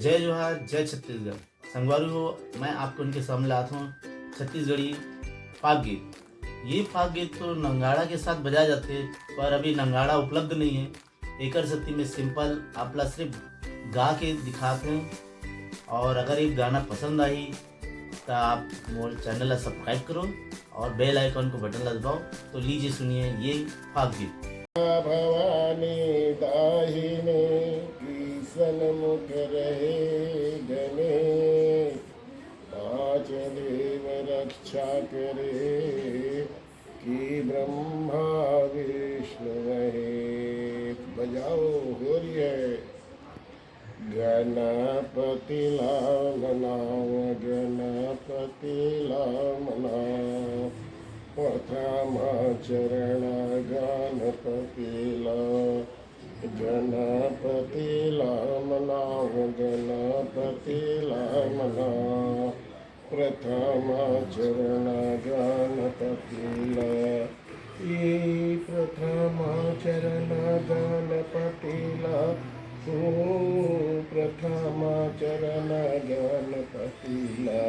जय जोहार, जय छत्तीसगढ़। संगवारी हो, मैं आपको उनके सामने लाता हूँ छत्तीसगढ़ी फाग गीत। ये फाग गीत तो नंगाड़ा के साथ बजाए जाते, पर अभी नंगाड़ा उपलब्ध नहीं है। एकर सेती में सिंपल आपला सिर्फ गा के दिखाते हैं। और अगर ये गाना पसंद आई तो आप मोर चैनल ला सब्सक्राइब करो और बेल आइकन को बटन ला दबाओ। तो लीजिए सुनिए ये फाग गीत। भवानी दाहिने ईसन मुख रहे गने, पांच देव रक्षा करे कि ब्रह्मा विष्णु रहे। बजाओ हो रही है। गणपति ला मनाओ, गणपति ला मनाओ, प्रथम चरण गणपतिला, गणपतिला मनाओ, गणपतिला मनाओ, प्रथम चरण गणपतिला। ई प्रथम चरण गणपतिला, प्रथम चरण गणपतिला।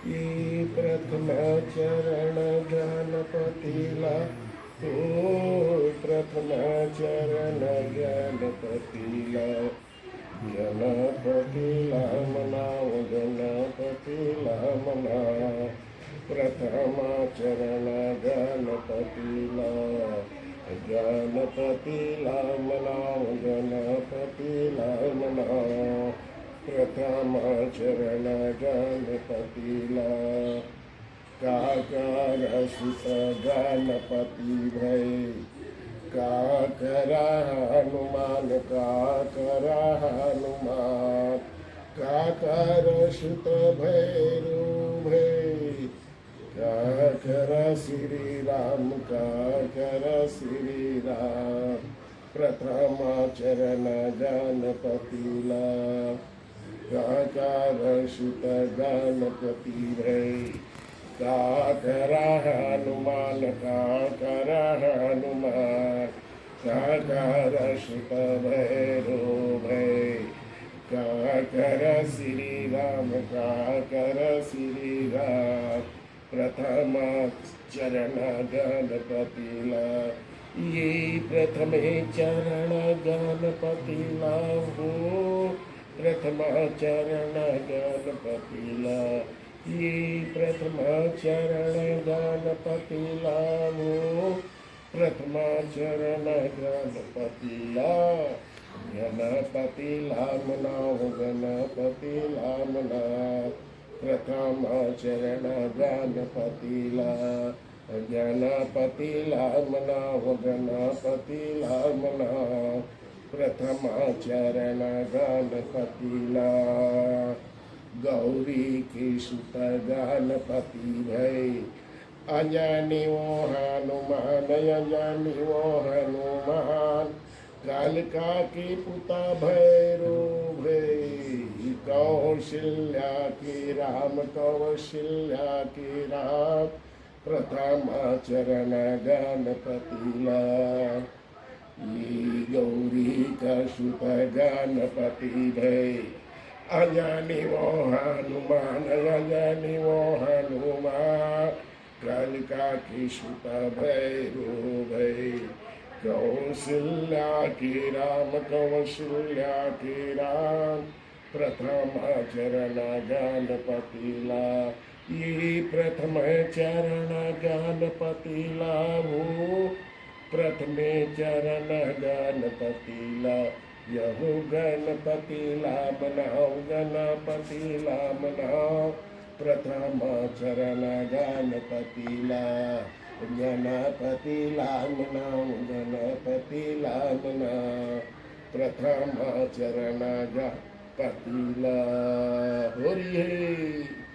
ई प्रथम चरण गणपतिला, प्रथम चरण गणपतिला। गणपतिला मनाओ, गणपतिला मनाओ, प्रथम चरण गणपतिला। गणपतिला मनाओ, गणपतिला मनाओ, प्रथम चरण गणपतिला। काकर सुत गणपति भय, काकर हनुमान, काकर हनुमान, काकर सुत भैरू भय, काकर श्री राम, काकर श्री राम, प्रथम चरण गणपतिला। काकर सुत गणपति भय, काकर हनुमान, काकर हनुमान, काकर सुत भैरो भय, काकर श्री राम, काकर श्री राम, प्रथम चरण गणपतिला। ये प्रथमे चरण गणपतिला हो, प्रथम चरण गणपतिला। ये प्रथम चरण गणपतिला हो, प्रथम चरण गणपतिला। गणपतिला मनाओ, गणपतिला मनाओ, प्रथम चरण गणपतिला। गणपतिला मनाओ, गणपतिला मनाओ, प्रथम चरण गणपतिला। गौरी के सुत गणपति भय, अंजनी वो हनुमान, अंजनी वो हनुमान, कालिका के पुता भैरो भय, कौशल्या के राम, कौशल्या के राम, प्रथम चरण गणपतिला। गौरी का सुत गणपति भय, अंजनी वो हनुमान, अंजनी वो हनुमान, कालिका की सुत भैरो भय, कौशल्या के राम, कौशल्या के राम, प्रथम चरण गणपतिला। ये प्रथम चरण गणपतिला हो, प्रथमे चरण गणपतिला। यहु गणपतिला मनाओ, गणपतिला मनाओ, प्रथम चरण गणपतिला। गणपतिला मनाओ, गणपतिला मनाओ, प्रथम चरण गणपतिला। हो रही है।